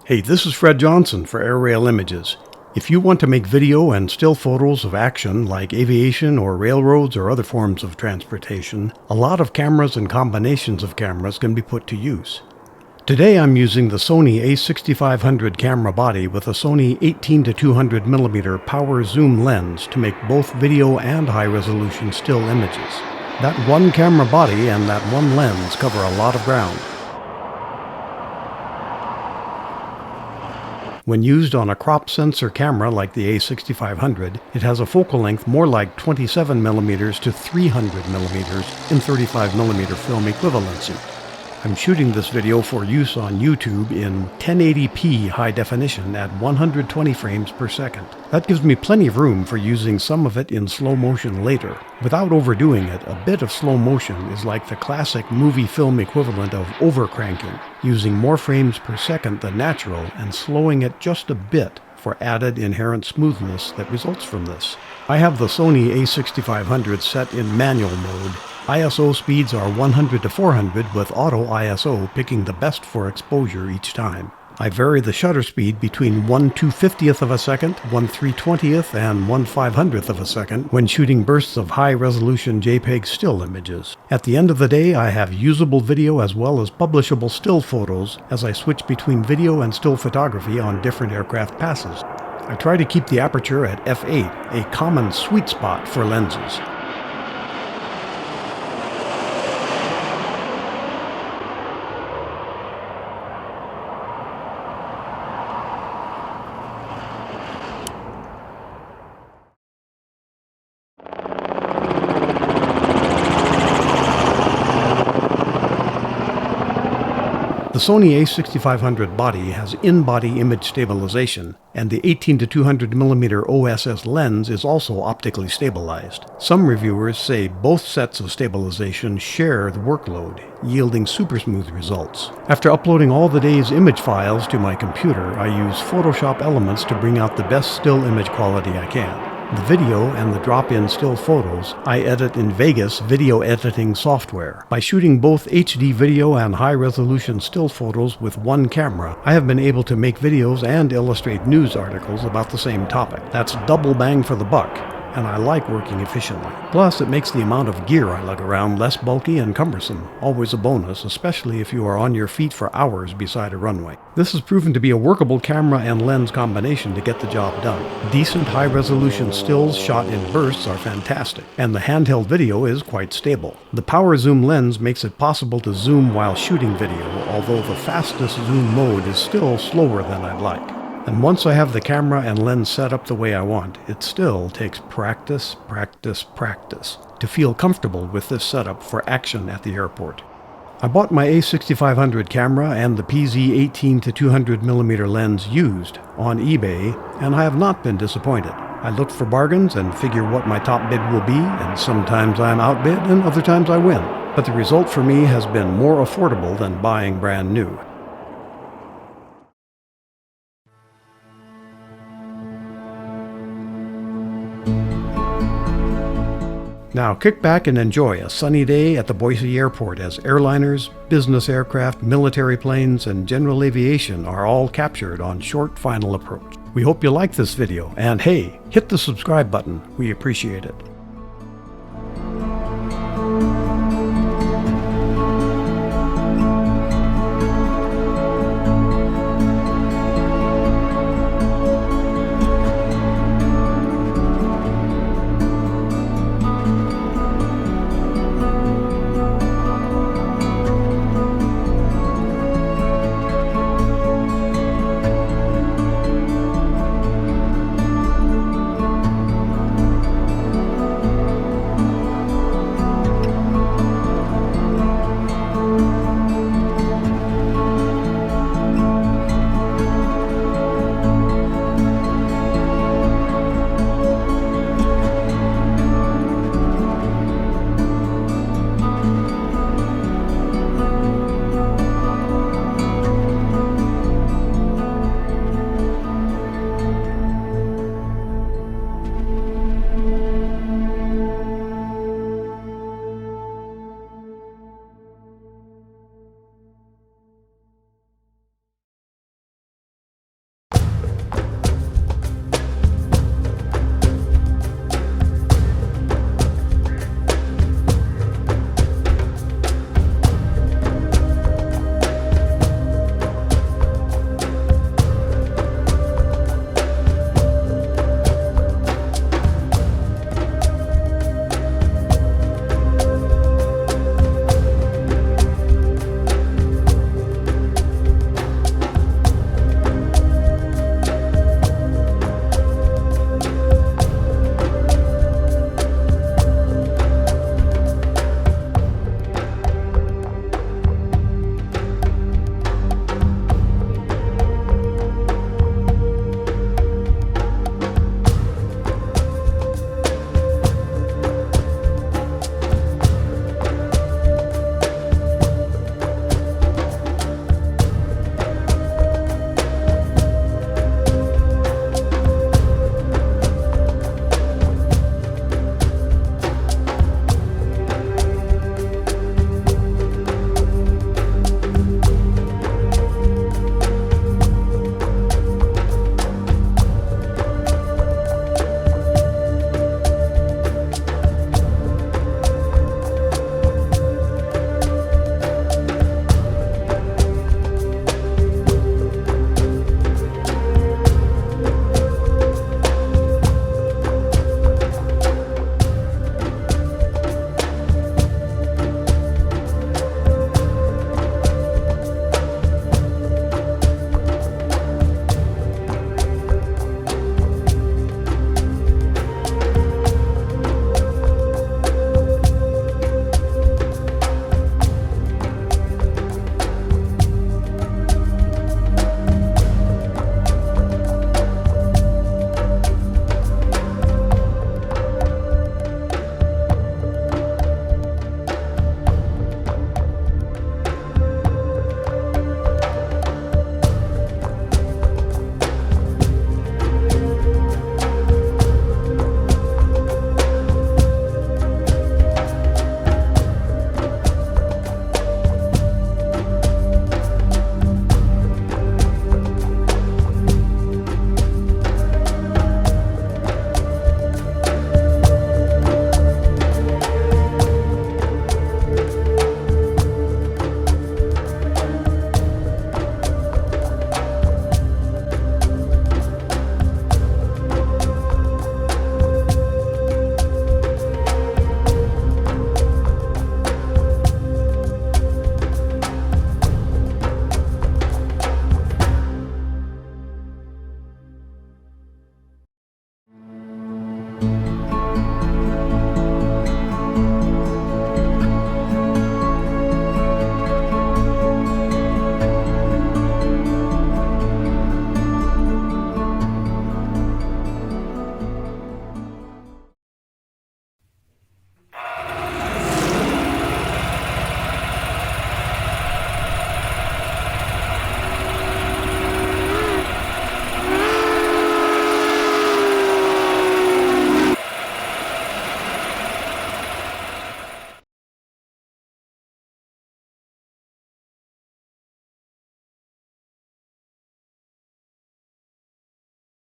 Hey, this is Fred Johnson for Airrail Images. If you want to make video and still photos of action like aviation or railroads or other forms of transportation, a lot of cameras and combinations of cameras can be put to use. Today I'm using the Sony A6500 camera body with a Sony 18-200mm power zoom lens to make both video and high-resolution still images. That one camera body and that one lens cover a lot of ground. When used on a crop sensor camera like the A6500, it has a focal length more like 27mm to 300mm in 35mm film equivalency. I'm shooting this video for use on YouTube in 1080p high definition at 120 frames per second. That gives me plenty of room for using some of it in slow motion later. Without overdoing it, a bit of slow motion is like the classic movie film equivalent of overcranking, using more frames per second than natural and slowing it just a bit for added inherent smoothness that results from this. I have the Sony A6500 set in manual mode. ISO speeds are 100 to 400 with auto ISO picking the best for exposure each time. I vary the shutter speed between 1/250th of a second, 1/320th, and 1/500th of a second when shooting bursts of high-resolution JPEG still images. At the end of the day, I have usable video as well as publishable still photos as I switch between video and still photography on different aircraft passes. I try to keep the aperture at f8, a common sweet spot for lenses. The Sony A6500 body has in-body image stabilization, and the 18-200mm OSS lens is also optically stabilized. Some reviewers say both sets of stabilization share the workload, yielding super smooth results. After uploading all the day's image files to my computer, I use Photoshop Elements to bring out the best still image quality I can. The video and the drop-in still photos I edit in Vegas video editing software. By shooting both HD video and high-resolution still photos with one camera, I have been able to make videos and illustrate news articles about the same topic. That's double bang for the buck, and I like working efficiently. Plus, it makes the amount of gear I lug around less bulky and cumbersome, always a bonus, especially if you are on your feet for hours beside a runway. This has proven to be a workable camera and lens combination to get the job done. Decent high-resolution stills shot in bursts are fantastic, and the handheld video is quite stable. The power zoom lens makes it possible to zoom while shooting video, although the fastest zoom mode is still slower than I'd like. And once I have the camera and lens set up the way I want, it still takes practice to feel comfortable with this setup for action at the airport. I bought my A6500 camera and the PZ 18-200mm lens used on eBay, and I have not been disappointed. I look for bargains and figure what my top bid will be, and sometimes I'm outbid and other times I win. But the result for me has been more affordable than buying brand new. Now kick back and enjoy a sunny day at the Boise Airport as airliners, business aircraft, military planes, and general aviation are all captured on short final approach. We hope you like this video, and hey, hit the subscribe button. We appreciate it.